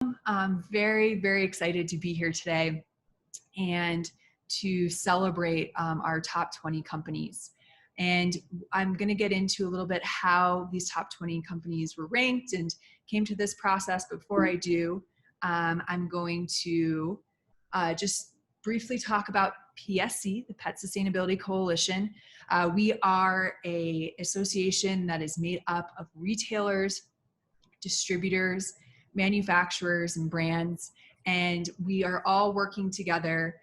welcome. I'm very, very excited to be here today and to celebrate our top 20 companies. And I'm going to get into a little bit how these top 20 companies were ranked and came to this process. Before I do, I'm going to just briefly talk about PSC, the Pet Sustainability Coalition. We are an association that is made up of retailers, distributors, manufacturers, and brands, and we are all working together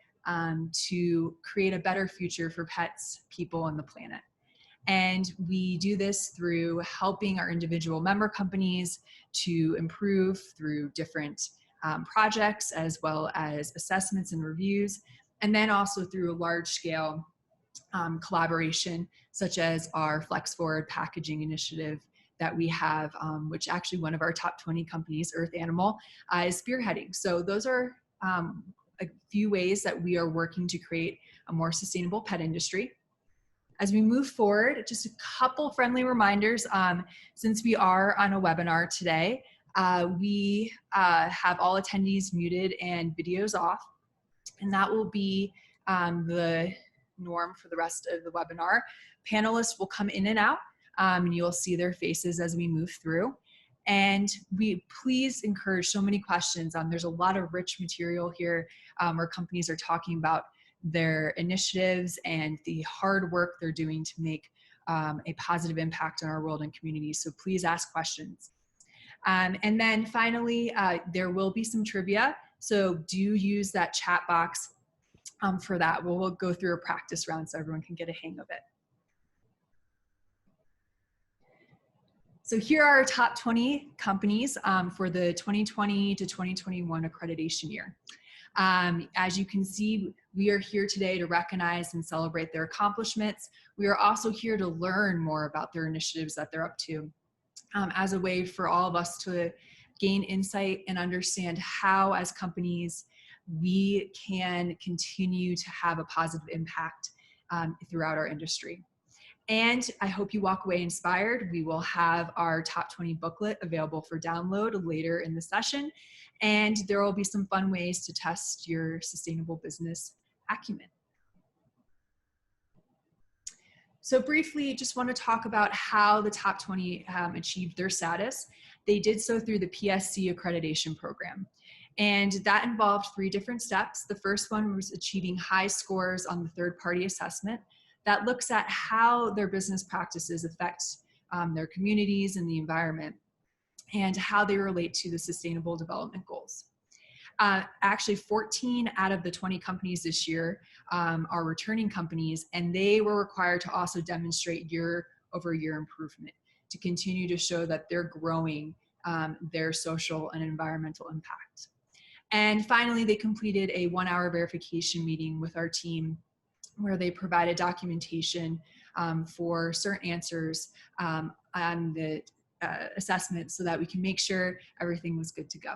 to create a better future for pets, people, and the planet. And we do this through helping our individual member companies to improve through different projects, as well as assessments and reviews, and then also through a large-scale collaboration, such as our Flex Forward packaging initiative that we have, which actually one of our top 20 companies, Earth Animal, is spearheading. So those are a few ways that we are working to create a more sustainable pet industry. As we move forward, just a couple friendly reminders. Since we are on a webinar today, we have all attendees muted and videos off, and that will be the norm for the rest of the webinar. Panelists will come in and out, and you'll see their faces as we move through. And we please encourage so many questions. There's a lot of rich material here where companies are talking about their initiatives and the hard work they're doing to make a positive impact on our world and community. So please ask questions. And then finally, there will be some trivia. So do use that chat box for that. We'll go through a practice round so everyone can get a hang of it. So here are our top 20 companies for the 2020 to 2021 accreditation year. As you can see, we are here today to recognize and celebrate their accomplishments. We are also here to learn more about their initiatives that they're up to, as a way for all of us to gain insight and understand how, as companies, we can continue to have a positive impact throughout our industry. And I hope you walk away inspired. We will have our top 20 booklet available for download later in the session. And there will be some fun ways to test your sustainable business acumen. So briefly, just want to talk about how the top 20 achieved their status. They did so through the PSC accreditation program. And that involved 3 different steps. The first one was achieving high scores on the third-party assessment. That looks at how their business practices affect their communities and the environment, and how they relate to the Sustainable Development Goals. Actually, 14 out of the 20 companies this year are returning companies, and they were required to also demonstrate year-over-year improvement to continue to show that they're growing their social and environmental impact. And finally, they completed a 1-hour verification meeting with our team where they provided documentation for certain answers on the assessment so that we can make sure everything was good to go.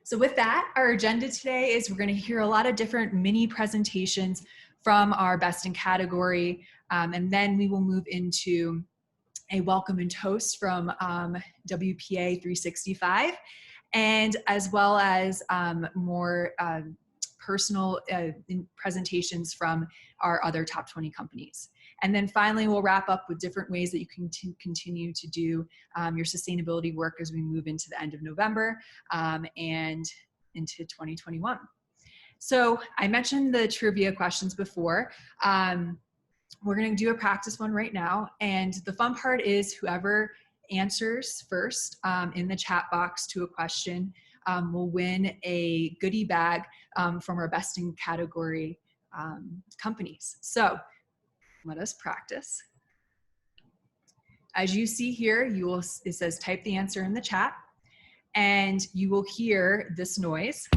So with that, our agenda today is we're going to hear a lot of different mini presentations from our best in category, and then we will move into a welcome and toast from WPA 365, and as well as more personal presentations from our other top 20 companies. And then finally, we'll wrap up with different ways that you can continue to do your sustainability work as we move into the end of November and into 2021. So I mentioned the trivia questions before. We're going to do a practice one right now. And the fun part is whoever answers first in the chat box to a question will win a goodie bag from our best in category companies. So let us practice. As you see here, it says type the answer in the chat, and you will hear this noise.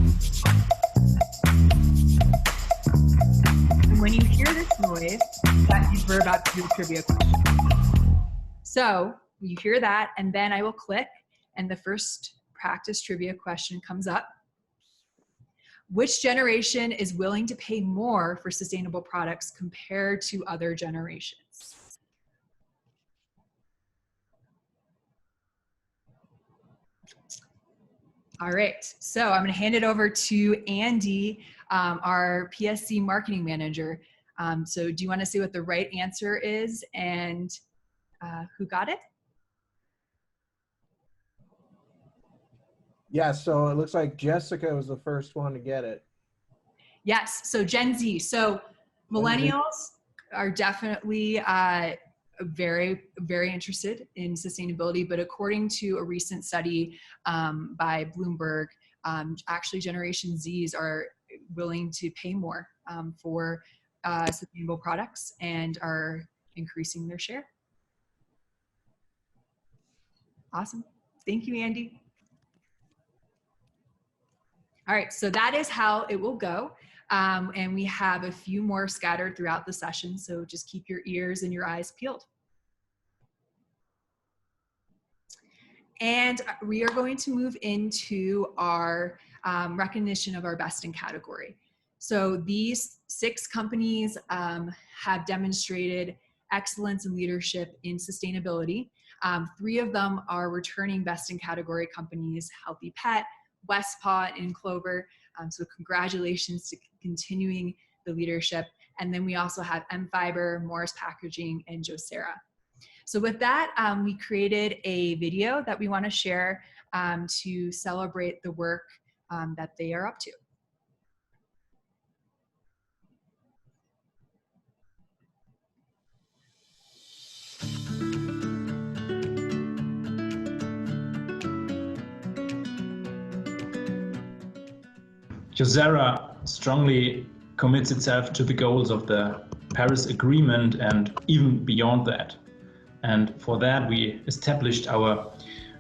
And when you hear this noise, that means we're about to do a trivia question. So you hear that, and then I will click, and the first practice trivia question comes up. Which generation is willing to pay more for sustainable products compared to other generations? All right, so I'm going to hand it over to Andy, our PSC marketing manager. So do you want to say what the right answer is and who got it? Yeah, so it looks like Jessica was the first one to get it. Yes, so Gen Z. So millennials are definitely very, very interested in sustainability, but according to a recent study by Bloomberg, actually Generation Zs are willing to pay more for sustainable products and are increasing their share. Awesome. Thank you, Andy. All right, so that is how it will go. And we have a few more scattered throughout the session, so just keep your ears and your eyes peeled. And we are going to move into our recognition of our best in category. So these 6 companies have demonstrated excellence and leadership in sustainability. 3 of them are returning best in category companies, Healthy Pet, Westpaw, and Clover. So congratulations to continuing the leadership. And then we also have M-Fiber, Morris Packaging, and Josera. So with that, we created a video that we want to share to celebrate the work that they are up to. Josera strongly commits itself to the goals of the Paris Agreement and even beyond that. And for that, we established our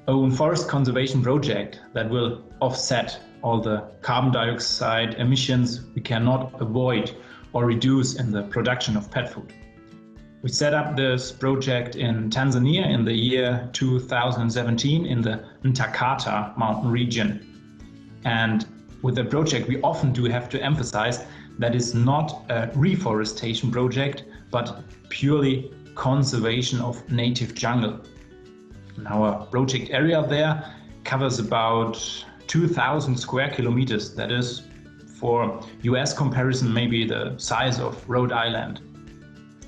own forest conservation project that will offset all the carbon dioxide emissions we cannot avoid or reduce in the production of pet food. We set up this project in Tanzania in the year 2017 in the Ntakata mountain region. And with the project, we often do have to emphasize that it's not a reforestation project, but purely conservation of native jungle. And our project area there covers about 2,000 square kilometers. That is, for US comparison, maybe the size of Rhode Island.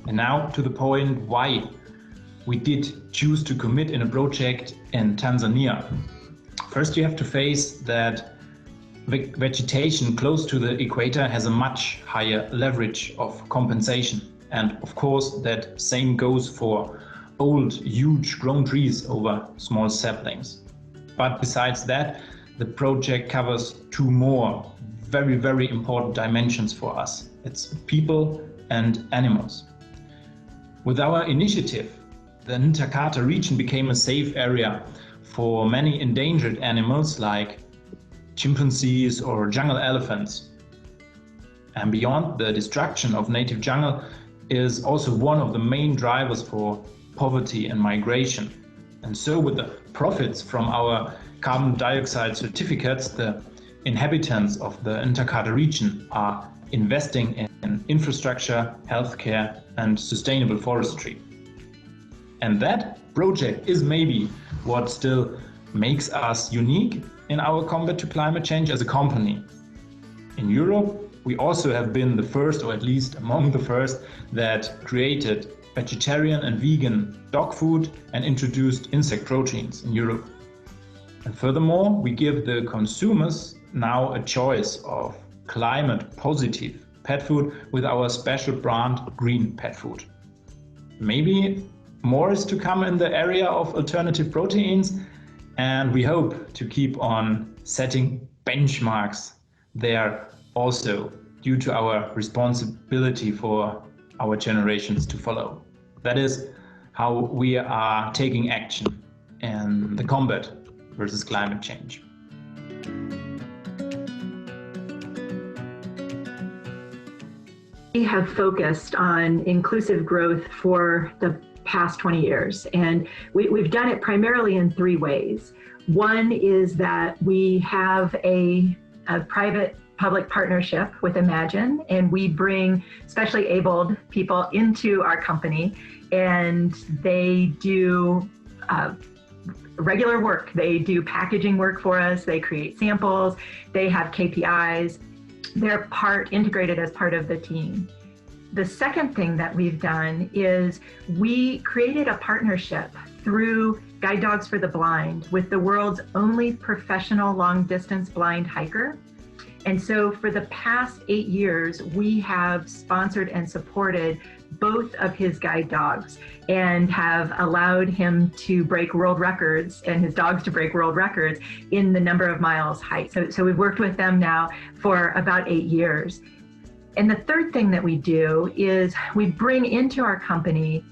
And now to the point why we did choose to commit in a project in Tanzania. First, you have to face that vegetation close to the equator has a much higher leverage of compensation. And of course, that same goes for old, huge grown trees over small saplings. But besides that, the project covers 2 more very, very important dimensions for us. It's people and animals. With our initiative, the Ntakata region became a safe area for many endangered animals like chimpanzees or jungle elephants. And beyond, the destruction of native jungle is also one of the main drivers for poverty and migration. And so with the profits from our carbon dioxide certificates, the inhabitants of the Ntakata region are investing in infrastructure, healthcare, and sustainable forestry. And that project is maybe what still makes us unique in our combat to climate change as a company. In Europe, we also have been the first, or at least among the first, that created vegetarian and vegan dog food and introduced insect proteins in Europe. And furthermore, we give the consumers now a choice of climate positive pet food with our special brand Green Pet Food. Maybe more is to come in the area of alternative proteins, and we hope to keep on setting benchmarks there also due to our responsibility for our generations to follow. That is how we are taking action in the combat versus climate change. We have focused on inclusive growth for the past 20 years, and we've done it primarily in 3 ways. One is that we have a private-public partnership with Imagine, and we bring specially abled people into our company, and they do regular work. They do packaging work for us. They create samples. They have KPIs. They're integrated as part of the team. The second thing that we've done is we created a partnership through Guide Dogs for the Blind with the world's only professional long-distance blind hiker. And so for the past 8 years, we have sponsored and supported both of his guide dogs and have allowed him to break world records and his dogs to break world records in the number of miles hiked. So we've worked with them now for about 8 years. And the third thing that we do is we bring into our company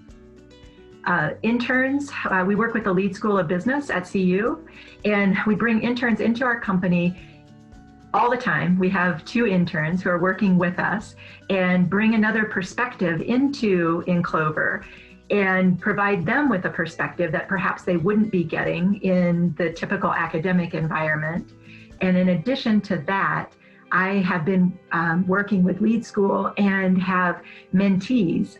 interns. We work with the Lead School of Business at CU, and we bring interns into our company all the time. We have 2 interns who are working with us and bring another perspective into Clover and provide them with a perspective that perhaps they wouldn't be getting in the typical academic environment. And in addition to that, I have been working with Lead School and have mentees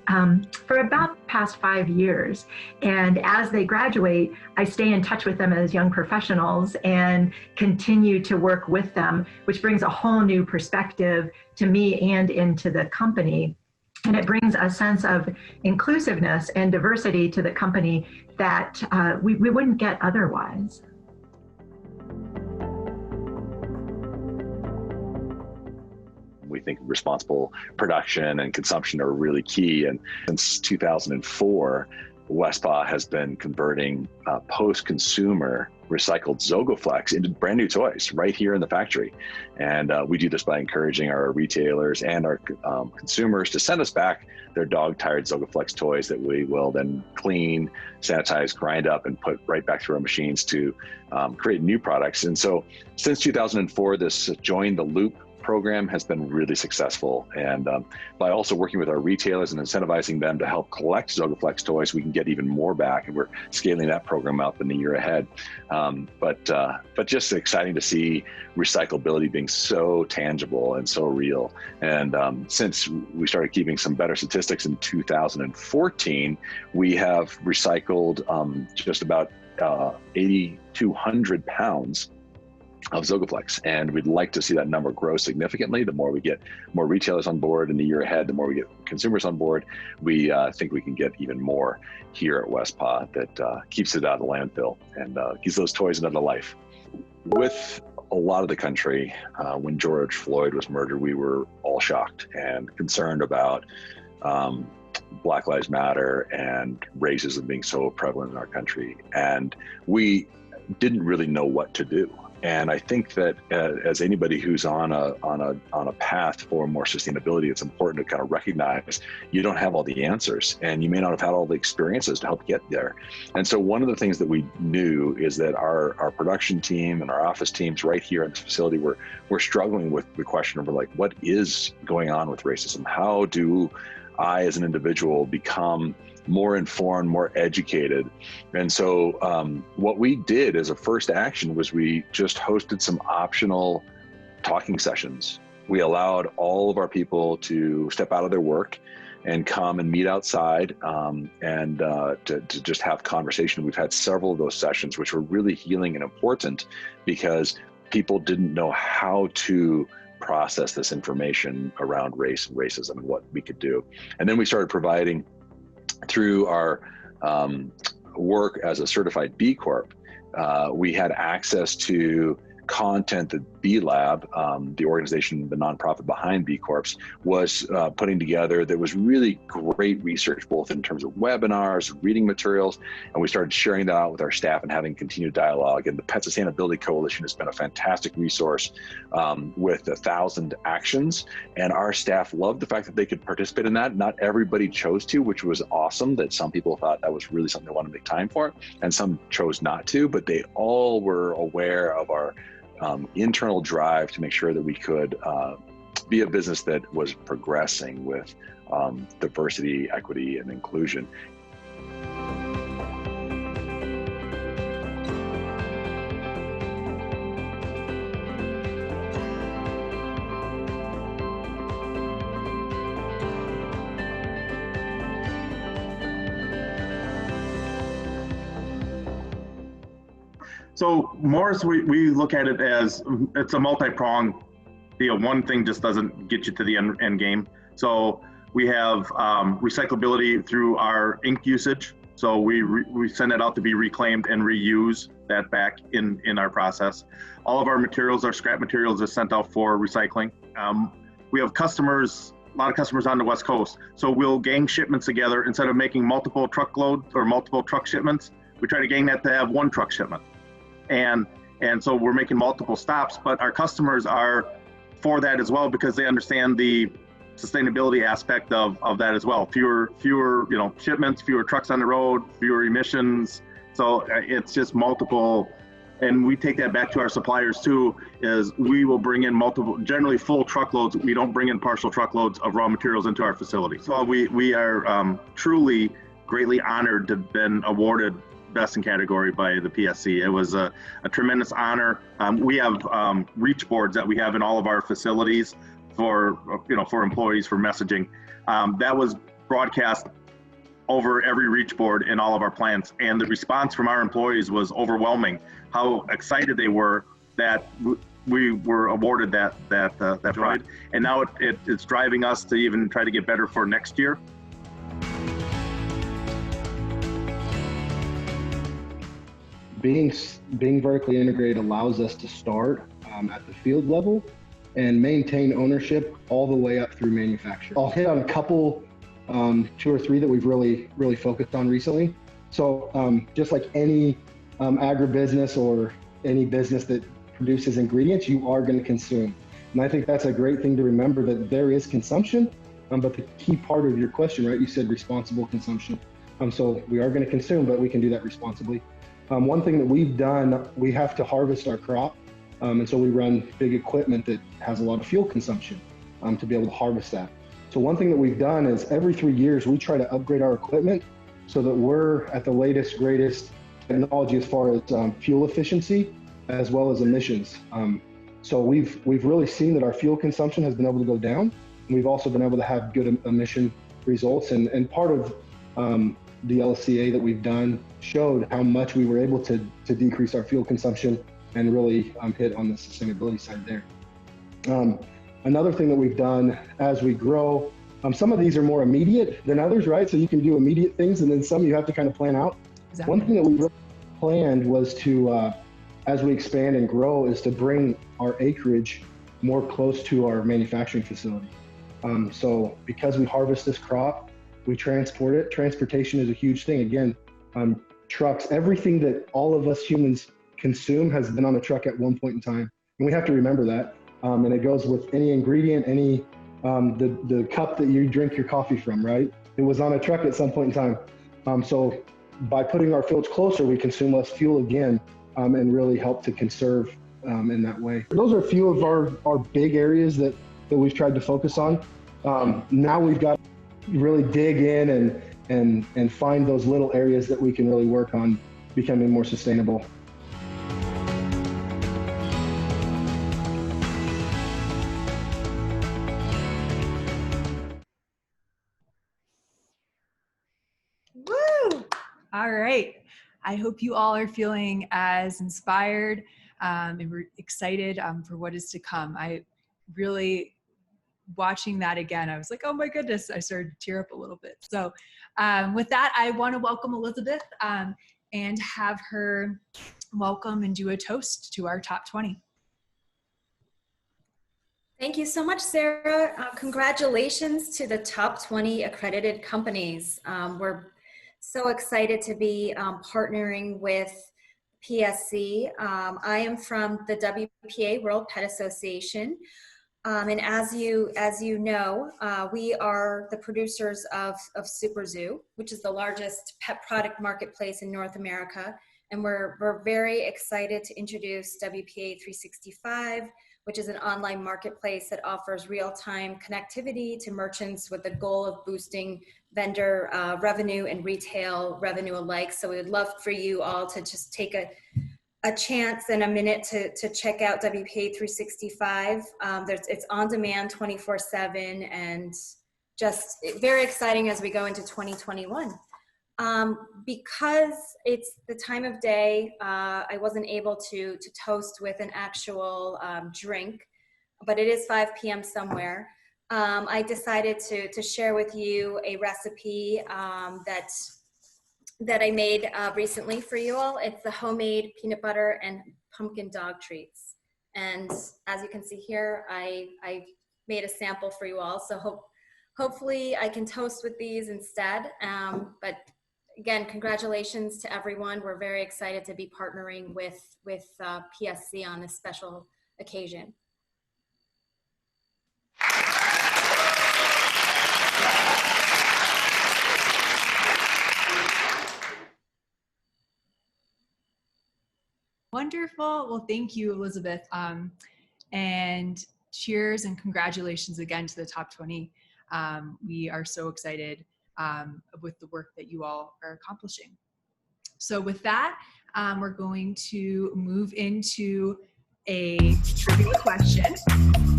for about the past 5 years. And as they graduate, I stay in touch with them as young professionals and continue to work with them, which brings a whole new perspective to me and into the company. And it brings a sense of inclusiveness and diversity to the company that we wouldn't get otherwise. We think responsible production and consumption are really key. And since 2004, Westpaw has been converting post-consumer recycled Zogaflex into brand new toys right here in the factory. And we do this by encouraging our retailers and our consumers to send us back their dog-tired Zogaflex toys that we will then clean, sanitize, grind up, and put right back through our machines to create new products. And so since 2004, this Join the Loop program has been really successful. And by also working with our retailers and incentivizing them to help collect Zogaflex toys, we can get even more back, and we're scaling that program up in the year ahead. But just exciting to see recyclability being so tangible and so real. And since we started keeping some better statistics in 2014, we have recycled just about 8,200 pounds of Zogaflex, and we'd like to see that number grow significantly. The more we get more retailers on board in the year ahead, the more we get consumers on board, we think we can get even more here at Westpaw that keeps it out of the landfill and gives those toys another life. With a lot of the country, when George Floyd was murdered, we were all shocked and concerned about Black Lives Matter and racism being so prevalent in our country. And we didn't really know what to do. And I think that as anybody who's on a path for more sustainability, it's important to kind of recognize you don't have all the answers, and you may not have had all the experiences to help get there. And so one of the things that we knew is that our production team and our office teams right here in this facility were struggling with the question of like, what is going on with racism? How do I as an individual become more informed, more educated? And so what we did as a first action was we just hosted some optional talking sessions. We allowed all of our people to step out of their work and come and meet outside and to just have conversation. We've had several of those sessions, which were really healing and important because people didn't know how to process this information around race and racism and what we could do. And then we started providing, through our work as a certified B Corp, we had access to content that B Lab, the organization, the nonprofit behind B Corps, was putting together that was really great research, both in terms of webinars, reading materials, and we started sharing that out with our staff and having continued dialogue. And the Pet Sustainability Coalition has been a fantastic resource with 1,000 actions, and our staff loved the fact that they could participate in that. Not everybody chose to, which was awesome, that some people thought that was really something they wanted to make time for, and some chose not to, but they all were aware of our internal drive to make sure that we could be a business that was progressing with diversity, equity, and inclusion. So Morris, we look at it as it's a multi-pronged deal. One thing just doesn't get you to the end game. So we have recyclability through our ink usage. So we send it out to be reclaimed and reuse that back in our process. All of our materials, our scrap materials, are sent out for recycling. We have customers, a lot of customers on the West Coast. So we'll gang shipments together. Instead of making multiple truckloads or multiple truck shipments, we try to gang that to have one truck shipment. And so we're making multiple stops, but our customers are for that as well, because they understand the sustainability aspect of that as well. Fewer shipments, fewer trucks on the road, fewer emissions. So it's just multiple, and we take that back to our suppliers too, is we will bring in multiple, generally full truckloads. We don't bring in partial truckloads of raw materials into our facility. So we are truly greatly honored to have been awarded Best in Category by the PSC. It was a tremendous honor. We have reach boards that we have in all of our facilities for employees for messaging. That was broadcast over every reach board in all of our plants, and the response from our employees was overwhelming. How excited they were that we were awarded that pride, and now it's driving us to even try to get better for next year. Being vertically integrated allows us to start at the field level and maintain ownership all the way up through manufacturing. I'll hit on a couple, 2 or 3 that we've really focused on recently. So just like any agribusiness or any business that produces ingredients, you are going to consume. And I think that's a great thing to remember, that there is consumption, but the key part of your question, right, you said responsible consumption. So we are going to consume, but we can do that responsibly. One thing that we've done, we have to harvest our crop. And so we run big equipment that has a lot of fuel consumption to be able to harvest that. So one thing that we've done is every 3 years, we try to upgrade our equipment so that we're at the latest, greatest technology as far as fuel efficiency, as well as emissions. So we've really seen that our fuel consumption has been able to go down. And we've also been able to have good emission results. And part of the LCA that we've done showed how much we were able to decrease our fuel consumption and really hit on the sustainability side there. Another thing that we've done as we grow, some of these are more immediate than others, right? So you can do immediate things, and then some you have to kind of plan out. Exactly. One thing that we really planned was to, as we expand and grow, is to bring our acreage more close to our manufacturing facility. So because we harvest this crop, we transport it. Transportation is a huge thing. Again, trucks, everything that all of us humans consume has been on a truck at one point in time. And we have to remember that. And it goes with any ingredient, any the cup that you drink your coffee from, right? It was on a truck at some point in time. So by putting our fields closer, we consume less fuel again, and really help to conserve in that way. Those are a few of our big areas that we've tried to focus on. Now we've got to really dig in and find those little areas that we can really work on becoming more sustainable. Woo! All right. I hope you all are feeling as inspired and we're excited for what is to come. I really, watching that again, I was like, oh my goodness, I started to tear up a little bit. So with that, I want to welcome Elizabeth and have her welcome and do a toast to our top 20. Thank you so much, Sarah. Congratulations to the top 20 accredited companies. We're so excited to be partnering with PSC. I am from the WPA, World Pet Association. And as you know, we are the producers of Super Zoo, which is the largest pet product marketplace in North America. And we're very excited to introduce WPA 365, which is an online marketplace that offers real-time connectivity to merchants with the goal of boosting vendor revenue and retail revenue alike. So we would love for you all to just take a chance and a minute to check out WPA 365. It's on demand 24/7 and just very exciting as we go into 2021. Because it's the time of day, I wasn't able to toast with an actual drink, but it is 5 p.m. somewhere. I decided to share with you a recipe that I made recently for you all. It's the homemade peanut butter and pumpkin dog treats. And as you can see here, I made a sample for you all. So hopefully I can toast with these instead. But again, congratulations to everyone. We're very excited to be partnering with PSC on this special occasion. Wonderful. Well, thank you, Elizabeth. And cheers and congratulations again to the top 20. We are so excited with the work that you all are accomplishing. So with that, we're going to move into a trivia question,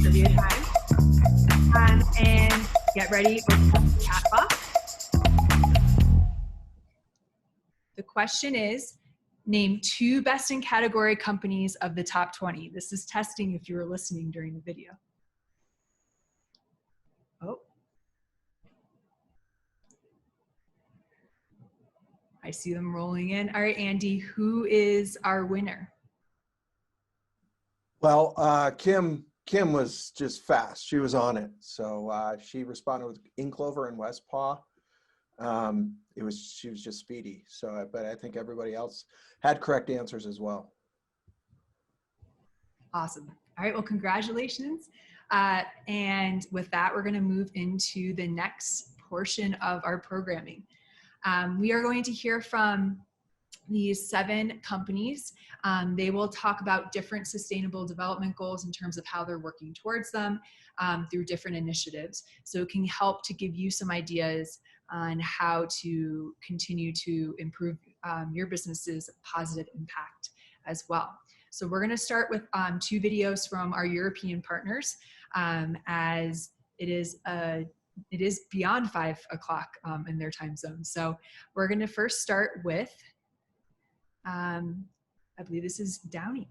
trivia time. And get ready for the chat box. The question is, name 2 best in category companies of the top 20. This is testing if you were listening during the video. Oh. I see them rolling in. All right, Andy, who is our winner? Well, Kim was just fast. She was on it. So she responded with Inklover and West Paw. She was just speedy. So, but I think everybody else had correct answers as well. Awesome. All right, well, congratulations. And with that, we're gonna move into the next portion of our programming. We are going to hear from these 7 companies. They will talk about different sustainable development goals in terms of how they're working towards them through different initiatives. So it can help to give you some ideas on how to continue to improve your business's positive impact as well. So we're gonna start with 2 videos from our European partners as it is beyond 5 o'clock in their time zone. So we're gonna first start with, I believe this is Downey.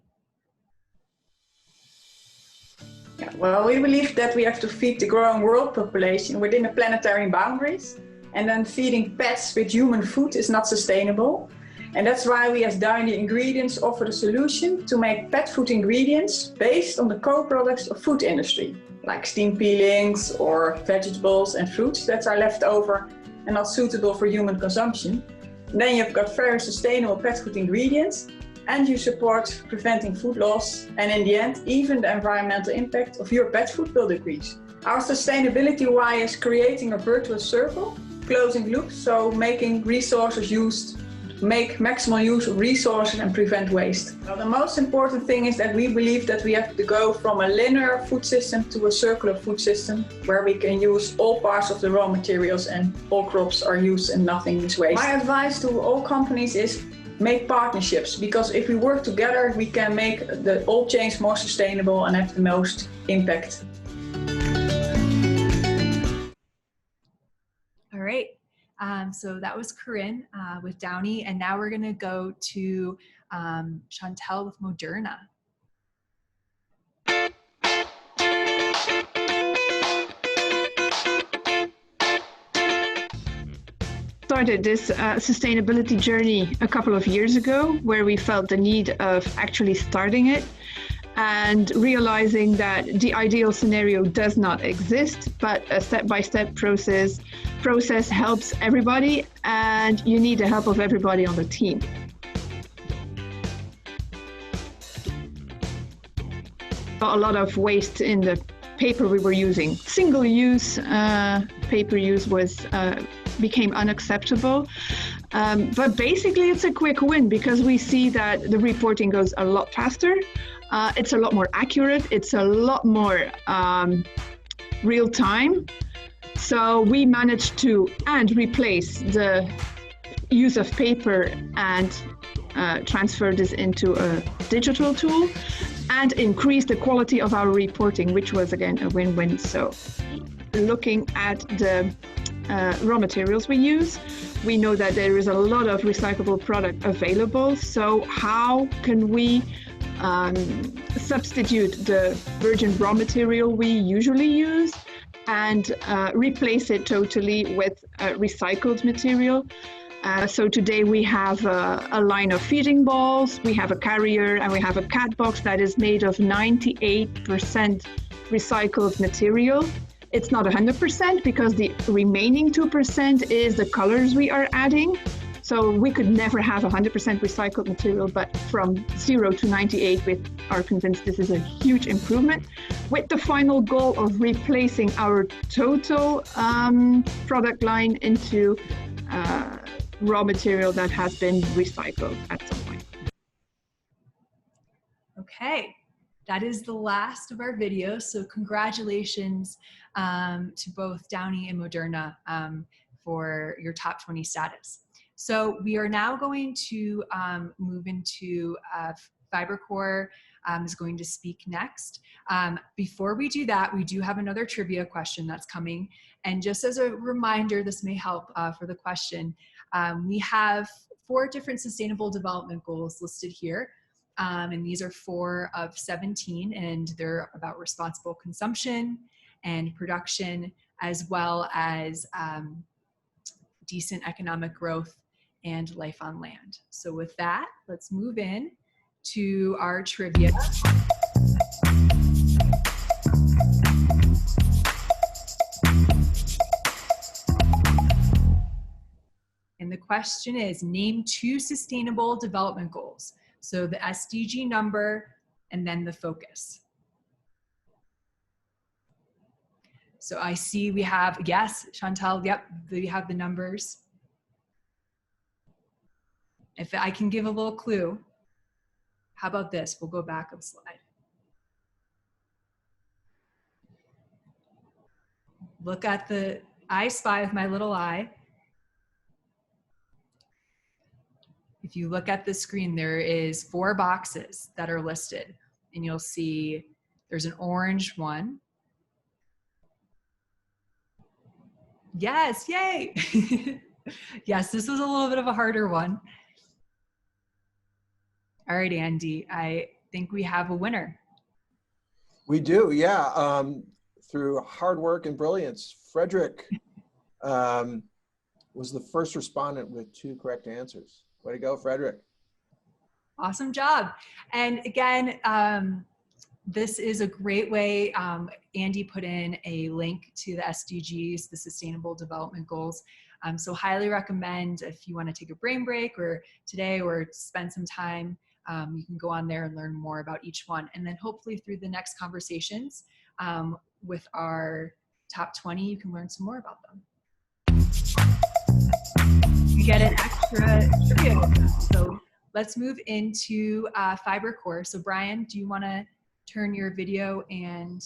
Yeah, well, we believe that we have to feed the growing world population within the planetary boundaries, and then feeding pets with human food is not sustainable. And that's why we as Downey Ingredients offer the solution to make pet food ingredients based on the co-products of food industry, like steam peelings or vegetables and fruits that are left over and not suitable for human consumption. And then you've got very sustainable pet food ingredients, and you support preventing food loss, and in the end, even the environmental impact of your pet food will decrease. Our sustainability why is creating a virtuous circle, closing loops, so making resources used, make maximal use of resources and prevent waste. Well, the most important thing is that we believe that we have to go from a linear food system to a circular food system where we can use all parts of the raw materials and all crops are used and nothing is wasted. My advice to all companies is make partnerships, because if we work together, we can make the whole chains more sustainable and have the most impact. All right. So that was Corinne with Downey, and now we're gonna go to Chantel with Moderna. Started this sustainability journey a couple of years ago, where we felt the need of actually starting it and realizing that the ideal scenario does not exist, but a step-by-step process helps everybody, and you need the help of everybody on the team. A lot of waste in the paper we were using. Single-use paper use became unacceptable. But basically it's a quick win, because we see that the reporting goes a lot faster. It's a lot more accurate. It's a lot more real time. So we managed to replace the use of paper and transfer this into a digital tool and increase the quality of our reporting, which was again a win-win. So looking at the raw materials we use. We know that there is a lot of recyclable product available. So how can we substitute the virgin raw material we usually use and replace it totally with recycled material? So today we have a line of feeding bowls, we have a carrier, and we have a cat box that is made of 98% recycled material. It's not 100% because the remaining 2% is the colors we are adding. So we could never have 100% recycled material, but from 0 to 98, we are convinced this is a huge improvement, with the final goal of replacing our total product line into raw material that has been recycled at some point. Okay, that is the last of our videos. So congratulations to both Downy and Moderna for your top 20 status. So we are now going to move into FiberCore is going to speak next. Before we do that, we do have another trivia question that's coming. And just as a reminder, this may help for the question. We have 4 different sustainable development goals listed here. And these are 4 of 17, and they're about responsible consumption and production, as well as decent economic growth and life on land. So with that, let's move in to our trivia. And the question is, name 2 sustainable development goals. So the SDG number and then the focus. So I see we have, yes, Chantal, yep, we have the numbers. If I can give a little clue, how about this? We'll go back a slide. Look at the, I spy with my little eye. If you look at the screen, there is 4 boxes that are listed, and you'll see there's an orange one. Yes, yay. Yes, this was a little bit of a harder one. All right, Andy, I think we have a winner. We do, yeah. Through hard work and brilliance, Frederick was the first respondent with 2 correct answers. Way to go, Frederick. Awesome job. And again, this is a great way. Andy put in a link to the SDGs, the Sustainable Development Goals. So highly recommend if you want to take a brain break or today or spend some time, you can go on there and learn more about each one. And then hopefully through the next conversations with our top 20, you can learn some more about them. You get an extra trivia. So let's move into FiberCore. So Brian, do you want to turn your video and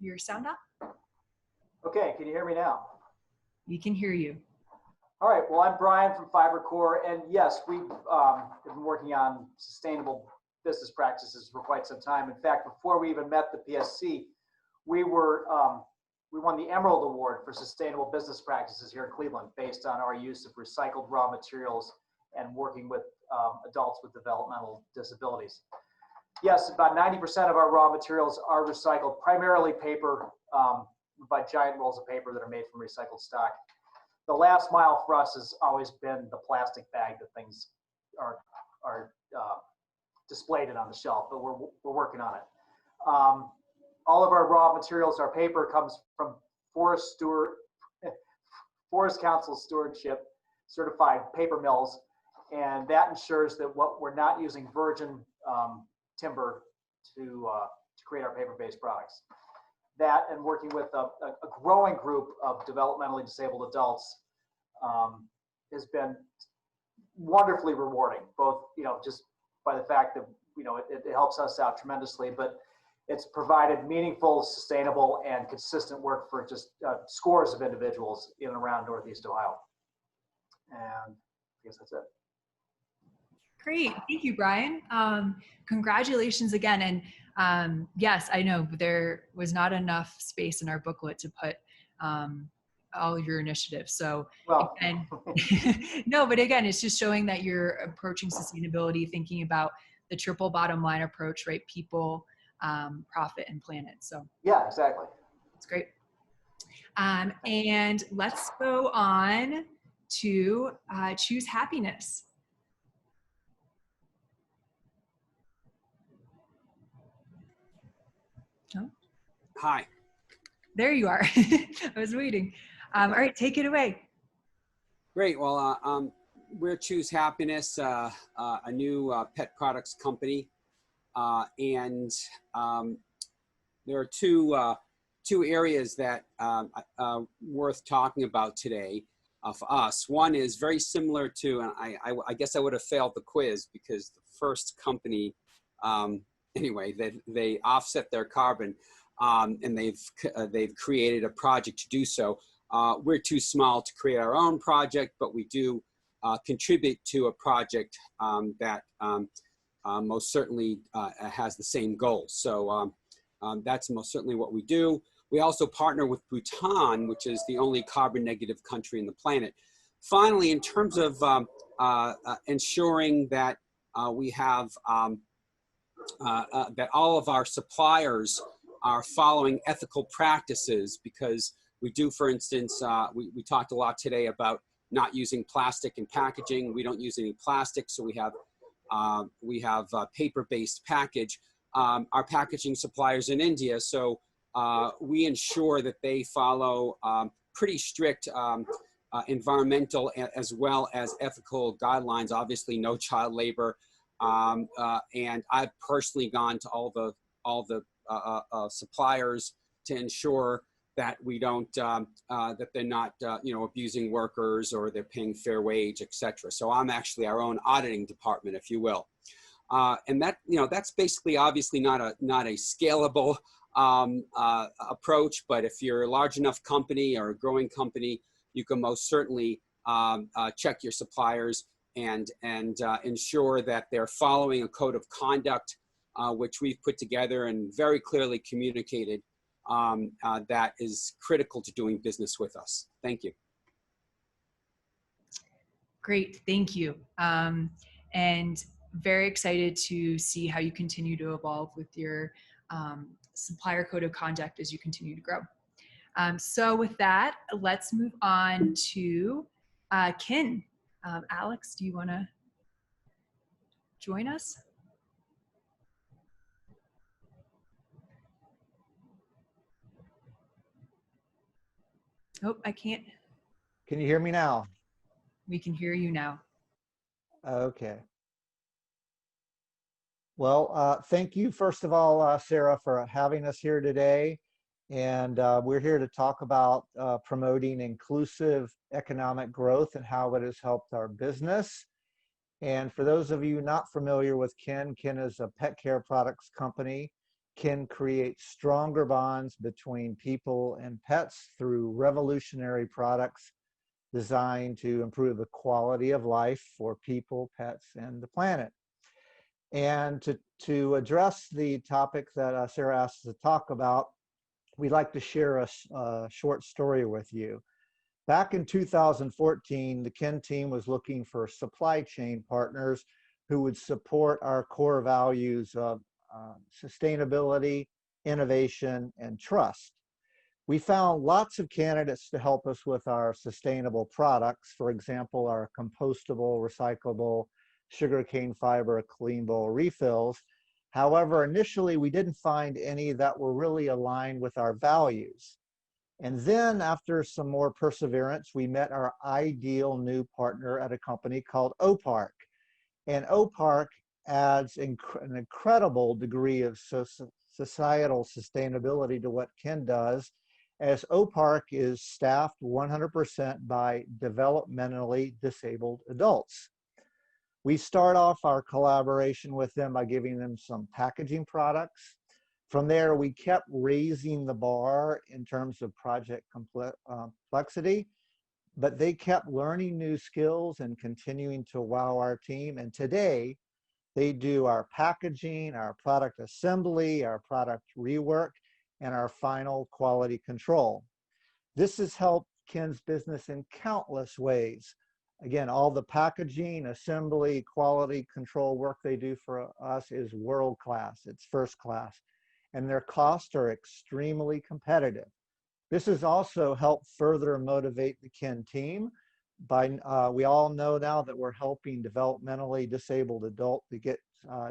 your sound up? Okay, can you hear me now? We can hear you. All right, well, I'm Brian from FiberCore, and yes, we've been working on sustainable business practices for quite some time. In fact, before we even met the PSC, we won the Emerald Award for Sustainable Business Practices here in Cleveland based on our use of recycled raw materials and working with adults with developmental disabilities. Yes, about 90% of our raw materials are recycled, primarily paper, by giant rolls of paper that are made from recycled stock. The last mile for us has always been the plastic bag that things are displayed in on the shelf, but we're working on it. All of our raw materials, our paper comes from Forest Council stewardship certified paper mills, and that ensures that we're not using virgin timber to create our paper-based products. That and working with a growing group of developmentally disabled adults has been wonderfully rewarding, both, just by the fact that, it helps us out tremendously, but it's provided meaningful, sustainable, and consistent work for just scores of individuals in and around Northeast Ohio. And I guess that's it. Great, thank you, Brian. Congratulations again. And yes, I know there was not enough space in our booklet to put all of your initiatives. So Well, again, no, but again, it's just showing that you're approaching sustainability, thinking about the triple bottom line approach, right? People, profit, and planet. So yeah, exactly. it's great. And let's go on to choose happiness. Oh. Hi. There you are. I was waiting. All right, take it away. Great. Well, we're Choose Happiness, a new pet products company, and there are two areas that worth talking about today for us. One is very similar to, and I guess I would have failed the quiz because the first company, anyway, they offset their carbon, and they've created a project to do so. We're too small to create our own project, but we do contribute to a project that most certainly has the same goals. So that's most certainly what we do. We also partner with Bhutan, which is the only carbon negative country in the planet. Finally, in terms of ensuring that we have that all of our suppliers are following ethical practices, because we do, for instance, we talked a lot today about not using plastic in packaging. We don't use any plastic, so we have paper-based package. Our packaging suppliers in India, so we ensure that they follow pretty strict environmental as well as ethical guidelines. Obviously, no child labor, and I've personally gone to all the suppliers to ensure that we don't that they're not abusing workers, or they're paying fair wage, etc. So I'm actually our own auditing department, if you will, and that that's basically obviously not a scalable approach. But if you're a large enough company or a growing company, you can most certainly check your suppliers and ensure that they're following a code of conduct, which we've put together and very clearly communicated, that is critical to doing business with us. Thank you. Great, thank you. And very excited to see how you continue to evolve with your supplier code of conduct as you continue to grow. So with that, let's move on to Kin. Alex, do you want to join us? Oh, I can't. Can you hear me now? We can hear you now. Okay. Well, thank you, first of all, Sarah, for having us here today. And we're here to talk about promoting inclusive economic growth and how it has helped our business. And for those of you not familiar with Kin is a pet care products company. Kin creates stronger bonds between people and pets through revolutionary products designed to improve the quality of life for people, pets, and the planet. And to address the topic that Sarah asked us to talk about, we'd like to share a short story with you. Back in 2014, the Kin team was looking for supply chain partners who would support our core values of sustainability, innovation, and trust. We found lots of candidates to help us with our sustainable products. For example, our compostable, recyclable, sugarcane fiber, clean bowl refills. However, initially we didn't find any that were really aligned with our values. And then after some more perseverance, we met our ideal new partner at a company called Opark. And Opark adds an incredible degree of societal sustainability to what Kin does, as Opark is staffed 100% by developmentally disabled adults. We start off our collaboration with them by giving them some packaging products. From there, we kept raising the bar in terms of project complexity, but they kept learning new skills and continuing to wow our team. And today, they do our packaging, our product assembly, our product rework, and our final quality control. This has helped Ken's business in countless ways. Again, all the packaging, assembly, quality control work they do for us is world-class. It's first class. And their costs are extremely competitive. This has also helped further motivate the Ken team. We all know now that we're helping developmentally disabled adults to get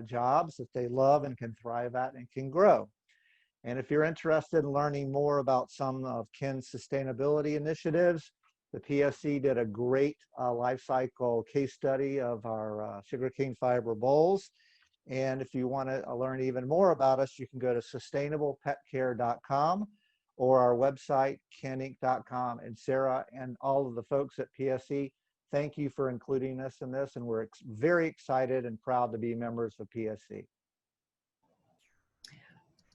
jobs that they love and can thrive at and can grow. And if you're interested in learning more about some of Ken's sustainability initiatives, the PSC did a great life cycle case study of our sugarcane fiber bowls. And if you want to learn even more about us, you can go to sustainablepetcare.com or our website, keninc.com. And Sarah and all of the folks at PSC, thank you for including us in this. And we're very excited and proud to be members of PSC.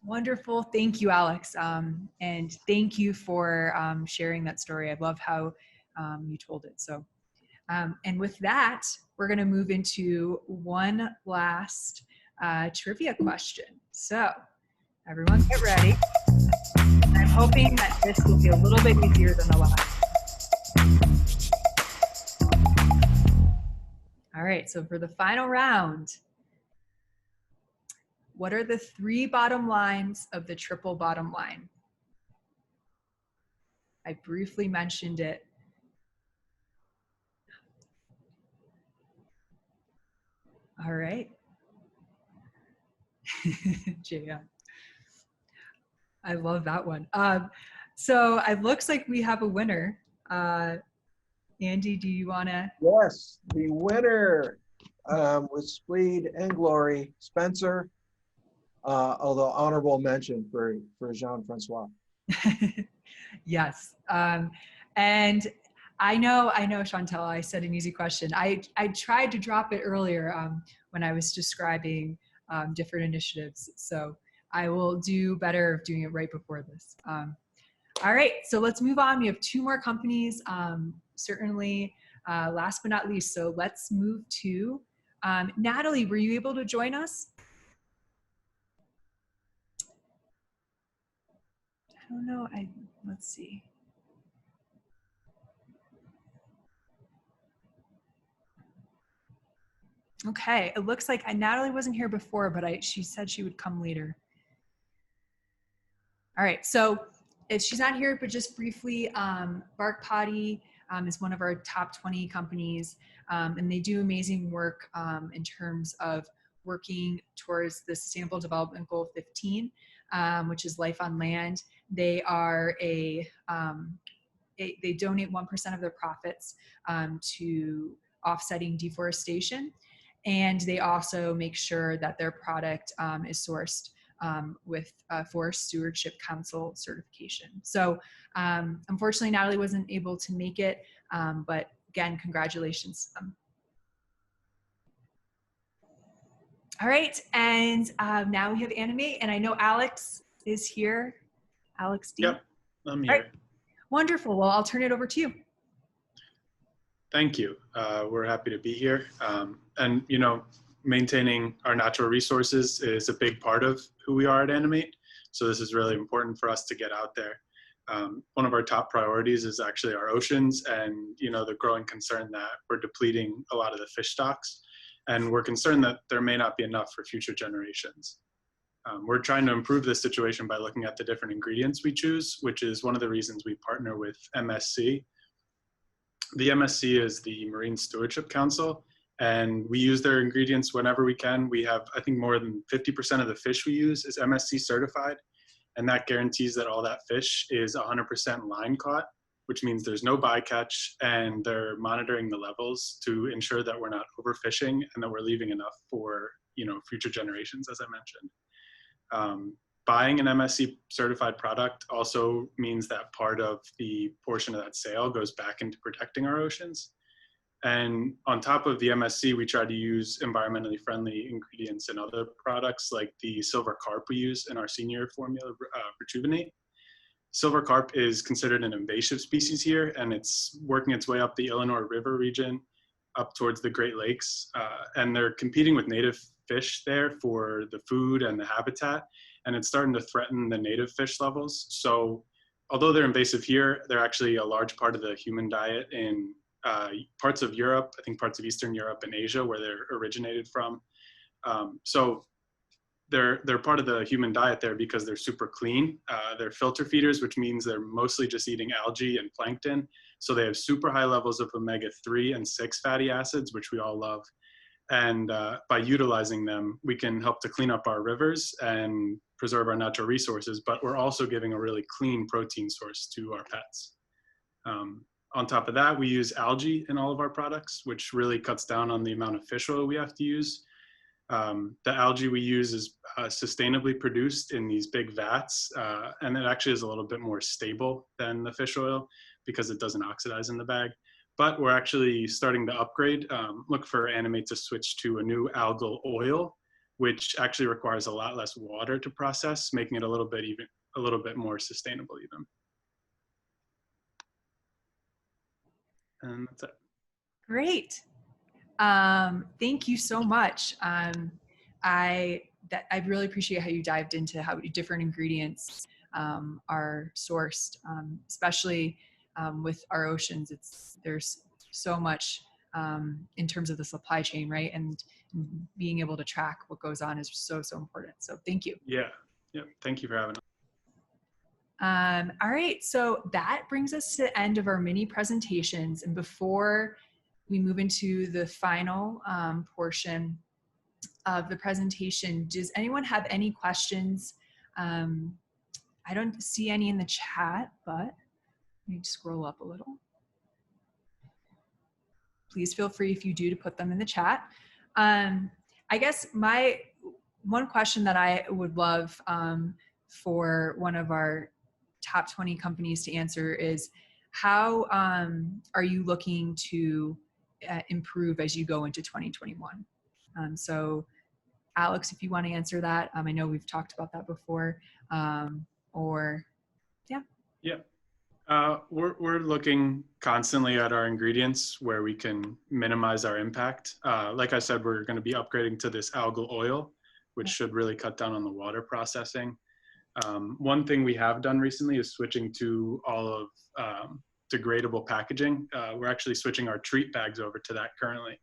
Wonderful. Thank you, Alex. And thank you for sharing that story. I love how you told it. So, and with that, we're going to move into one last trivia question. So everyone get ready. I'm hoping that this will be a little bit easier than the last. All right, so for the final round, what are the 3 bottom lines of the triple bottom line? I briefly mentioned it. All right. Yeah. I love that one. So it looks like we have a winner. Andy, do you want to? Yes, the winner with speed and glory, Spencer, although honorable mention for Jean-Francois. Yes. And I know, Chantel, I said an easy question. I tried to drop it earlier when I was describing different initiatives. So I will do better of doing it right before this. All right, so let's move on. We have 2 more companies, certainly last but not least. So let's move to Natalie, were you able to join us? I don't know, let's see. Okay, it looks like Natalie wasn't here before, but she said she would come later. All right, so if she's not here, but just briefly, Bark Potty is one of our top 20 companies, and they do amazing work in terms of working towards the Sustainable Development Goal 15, which is life on land. They are they donate 1% of their profits to offsetting deforestation. And they also make sure that their product is sourced with Forest Stewardship Council certification. So unfortunately, Natalie wasn't able to make it, but again, congratulations to them. All right, and now we have Animate, and I know Alex is here. Alex D. Yep, I'm here. Right. Wonderful, well, I'll turn it over to you. Thank you. We're happy to be here. And, you know, maintaining our natural resources is a big part of who we are at Animate. So this is really important for us to get out there. One of our top priorities is actually our oceans and, you know, the growing concern that we're depleting a lot of the fish stocks. And we're concerned that there may not be enough for future generations. We're trying to improve this situation by looking at the different ingredients we choose, which is one of the reasons we partner with MSC. The MSC is the Marine Stewardship Council, and we use their ingredients whenever we can. We have, I think, more than 50% of the fish we use is MSC certified, and that guarantees that all that fish is 100% line caught, which means there's no bycatch, and they're monitoring the levels to ensure that we're not overfishing and that we're leaving enough for, you know, future generations, as I mentioned. Buying an MSC certified product also means that part of the portion of that sale goes back into protecting our oceans. And on top of the MSC, we try to use environmentally friendly ingredients in other products, like the silver carp we use in our senior formula, Rejuvenate. Silver carp is considered an invasive species here, and it's working its way up the Illinois River region, up towards the Great Lakes. And they're competing with native fish there for the food and the habitat. And it's starting to threaten the native fish levels. So although they're invasive here, they're actually a large part of the human diet in parts of Europe, I think parts of Eastern Europe and Asia, where they're originated from. So they're part of the human diet there because they're super clean. They're filter feeders, which means they're mostly just eating algae and plankton. So they have super high levels of omega-3 and 6 fatty acids, which we all love. And by utilizing them, we can help to clean up our rivers and preserve our natural resources, but we're also giving a really clean protein source to our pets. On top of that, we use algae in all of our products, which really cuts down on the amount of fish oil we have to use. The algae we use is sustainably produced in these big vats, and it actually is a little bit more stable than the fish oil because it doesn't oxidize in the bag. But we're actually starting to upgrade, look for Animate to switch to a new algal oil, which actually requires a lot less water to process, making it a little bit more sustainable even. And that's it. Great. Thank you so much. I really appreciate how you dived into how different ingredients are sourced, especially with our oceans. There's so much in terms of the supply chain, right? And being able to track what goes on is so important. So thank you. Yeah. Thank you for having us. All right, so that brings us to the end of our mini presentations. And before we move into the final portion of the presentation, does anyone have any questions? I don't see any in the chat, but let me scroll up a little. Please feel free, if you do, to put them in the chat. I guess one question that I would love for one of our top 20 companies to answer is, how are you looking to improve as you go into 2021? So Alex, if you want to answer that, I know we've talked about that before, We're looking constantly at our ingredients where we can minimize our impact. Like I said, we're going to be upgrading to this algal oil, which should really cut down on the water processing. One thing we have done recently is switching to all of degradable packaging. We're actually switching our treat bags over to that currently.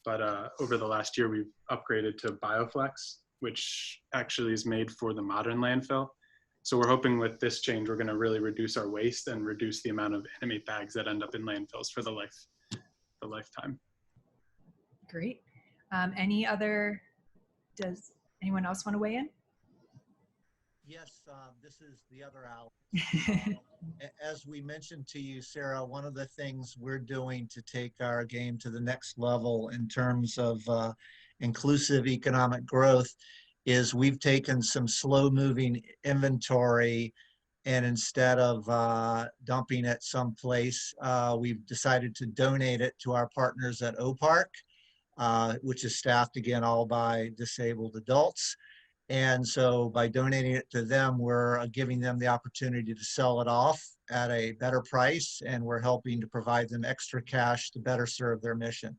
But over the last year, we've upgraded to BioFlex, which actually is made for the modern landfill. So we're hoping with this change, we're going to really reduce our waste and reduce the amount of Animate bags that end up in landfills for the lifetime. Great. Does anyone else want to weigh in? Yes, this is the other Alex. As we mentioned to you, Sarah, one of the things we're doing to take our game to the next level in terms of inclusive economic growth is we've taken some slow-moving inventory, and instead of dumping it someplace, we've decided to donate it to our partners at OPark, which is staffed again all by disabled adults. And so by donating it to them, we're giving them the opportunity to sell it off at a better price, and we're helping to provide them extra cash to better serve their mission.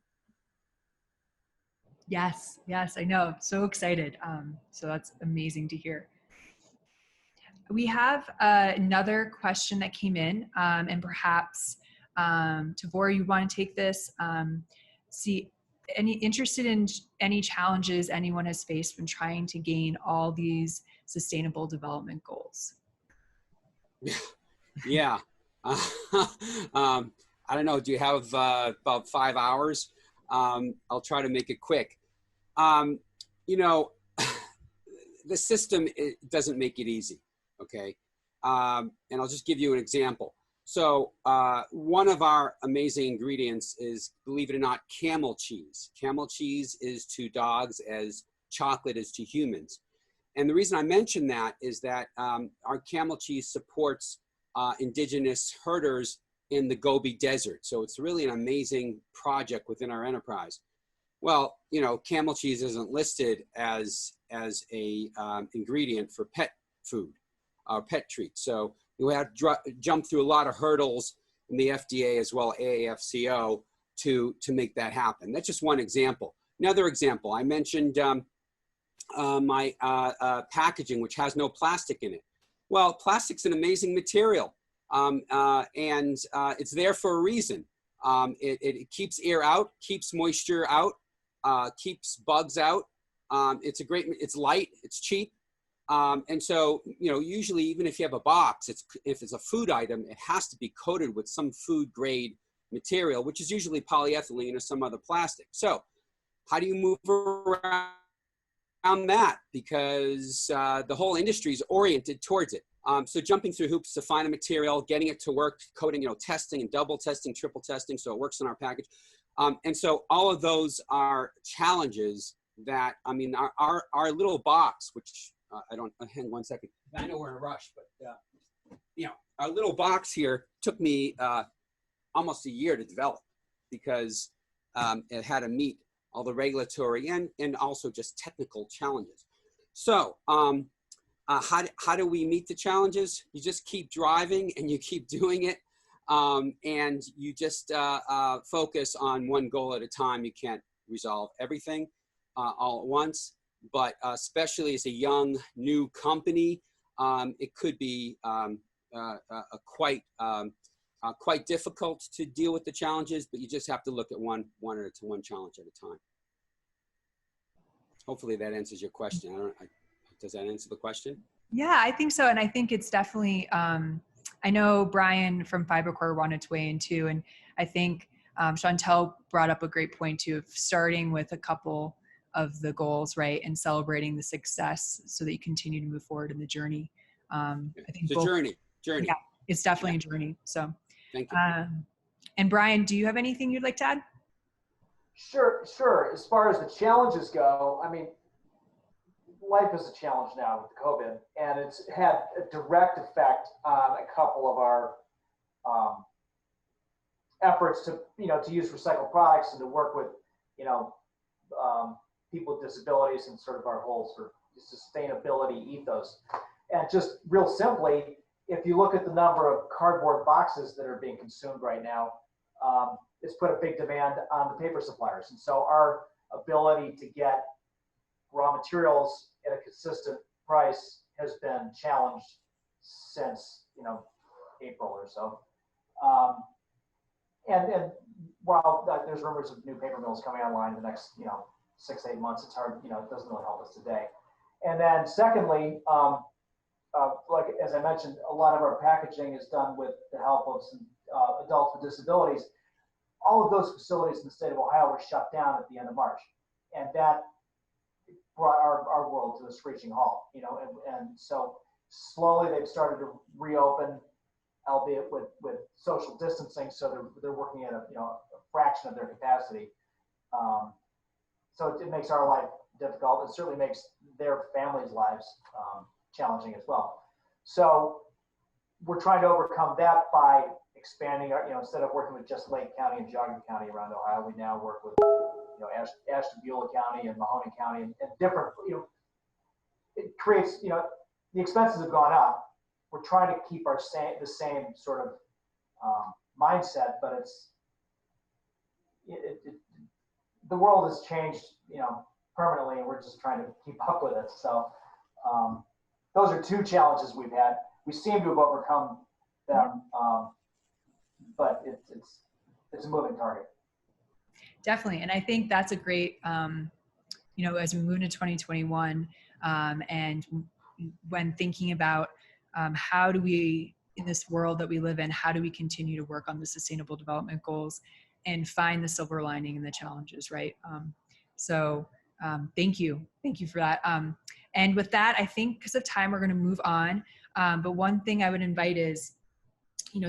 Yes, I know. So excited. So that's amazing to hear. We have another question that came in, and perhaps Tavor, you want to take this? Interested in any challenges anyone has faced when trying to gain all these sustainable development goals? Yeah. I don't know. Do you have about 5 hours? I'll try to make it quick. You know, the system, it doesn't make it easy. Okay. And I'll just give you an example. So one of our amazing ingredients is, believe it or not, camel cheese. Camel cheese is to dogs as chocolate is to humans. And the reason I mention that is that our camel cheese supports indigenous herders in the Gobi Desert. So it's really an amazing project within our enterprise. Well, you know, camel cheese isn't listed as a ingredient for pet food or pet treats. So we have to jump through a lot of hurdles in the FDA as well AAFCO to make that happen. That's just one example. Another example, I mentioned my packaging, which has no plastic in it. Well, plastic's an amazing material. and it's there for a reason. It keeps air out, keeps moisture out, keeps bugs out. It's light, it's cheap. And so, usually even if you have a box, if it's a food item, it has to be coated with some food grade material, which is usually polyethylene or some other plastic. So how do you move around that? Because the whole industry is oriented towards it. So jumping through hoops to find a material, getting it to work, coding, testing and double testing, triple testing, so it works in our package. And so all of those are challenges that, our little box, which hang on one second. I know we're in a rush, but our little box here took me almost a year to develop because it had to meet all the regulatory and also just technical challenges. So how do we meet the challenges? You just keep driving and you keep doing it. And you just focus on one goal at a time. You can't resolve everything all at once, but especially as a young new company, it could be quite difficult to deal with the challenges, but you just have to look at one challenge at a time. Hopefully that answers your question. Does that answer the question? Yeah, I think so. And I think it's definitely, I know Brian from FiberCore wanted to weigh in too. And I think Chantel brought up a great point too, of starting with a couple of the goals, right? And celebrating the success so that you continue to move forward in the journey. I think it's a journey. Yeah, it's definitely a journey. So thank you. And Brian, do you have anything you'd like to add? Sure. As far as the challenges go, life is a challenge now with COVID, and it's had a direct effect on a couple of our efforts to use recycled products and to work with people with disabilities and sort of our whole sort of sustainability ethos. And just real simply, if you look at the number of cardboard boxes that are being consumed right now, it's put a big demand on the paper suppliers. And so our ability to get raw materials at a consistent price has been challenged since April or so. And while there's rumors of new paper mills coming online in the next 6 to 8 months, it's hard, it doesn't really help us today. And then secondly, like as I mentioned, a lot of our packaging is done with the help of some adults with disabilities. All of those facilities in the state of Ohio were shut down at the end of March, and that brought our world to a screeching halt. And so slowly they've started to reopen, albeit with social distancing. So they're working at a fraction of their capacity. So it makes our life difficult. It certainly makes their families' lives challenging as well. So we're trying to overcome that by expanding our, instead of working with just Lake County and Geauga County around Ohio, we now work with, Ashtabula County and Mahoney County and different, it creates, the expenses have gone up. We're trying to keep the same sort of mindset, but the world has changed, permanently, and we're just trying to keep up with it. So those are two challenges we've had. We seem to have overcome them, but it's a moving target. Definitely. And I think that's a great, as we move into 2021, and when thinking about how do we, in this world that we live in, how do we continue to work on the sustainable development goals and find the silver lining in the challenges, right? Thank you for that. And with that, I think because of time, we're going to move on. But one thing I would invite is,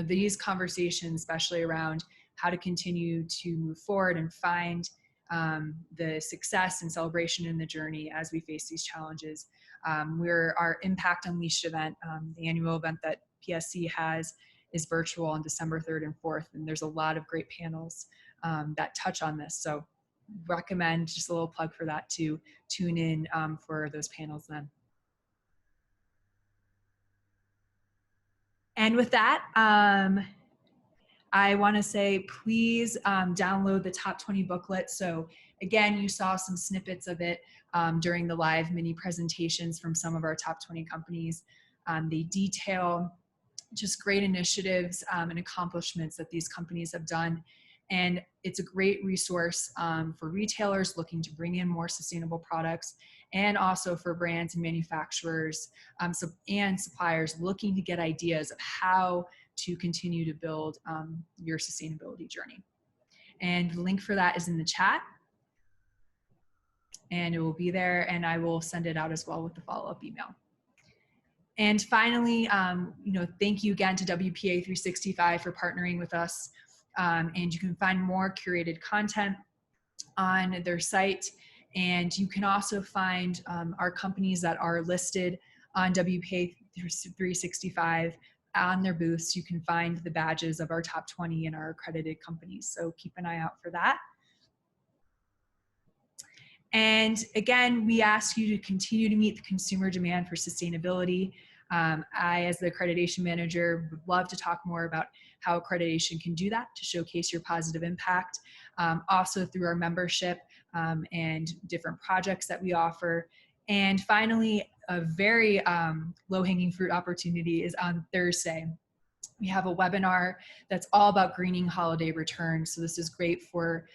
these conversations, especially around how to continue to move forward and find the success and celebration in the journey as we face these challenges. Our Impact Unleashed event, the annual event that PSC has, is virtual on December 3rd and 4th. And there's a lot of great panels that touch on this. So recommend, just a little plug for that, to tune in for those panels then. And with that, I want to say, please download the Top 20 booklet. So again, you saw some snippets of it during the live mini presentations from some of our top 20 companies. They detail just great initiatives and accomplishments that these companies have done. And it's a great resource for retailers looking to bring in more sustainable products, and also for brands and manufacturers and suppliers looking to get ideas of how to continue to build your sustainability journey. And the link for that is in the chat, and it will be there, and I will send it out as well with the follow-up email. And finally, thank you again to WPA 365 for partnering with us. And you can find more curated content on their site. And you can also find our companies that are listed on WPA 365 on their booths. You can find the badges of our top 20 and our accredited companies. So keep an eye out for that. And again, we ask you to continue to meet the consumer demand for sustainability. I, as the accreditation manager, would love to talk more about how accreditation can do that to showcase your positive impact, also through our membership and different projects that we offer. And finally, a very low-hanging fruit opportunity is on Thursday. We have a webinar that's all about greening holiday returns. So this is great for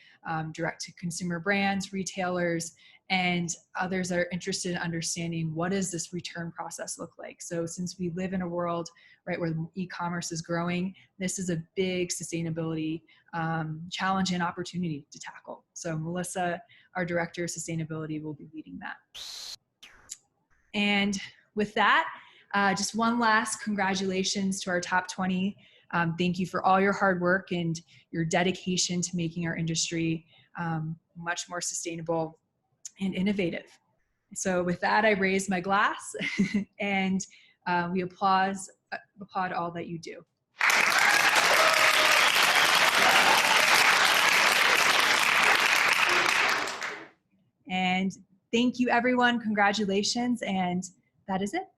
direct-to-consumer brands, retailers, and others that are interested in understanding what does this return process look like. So since we live in a world, right, where e-commerce is growing, this is a big sustainability challenge and opportunity to tackle. So Melissa, our Director of Sustainability, will be leading that. And with that, just one last congratulations to our top 20. Thank you for all your hard work and your dedication to making our industry much more sustainable and innovative. So with that, I raise my glass and we applaud all that you do. And thank you, everyone. Congratulations. And that is it.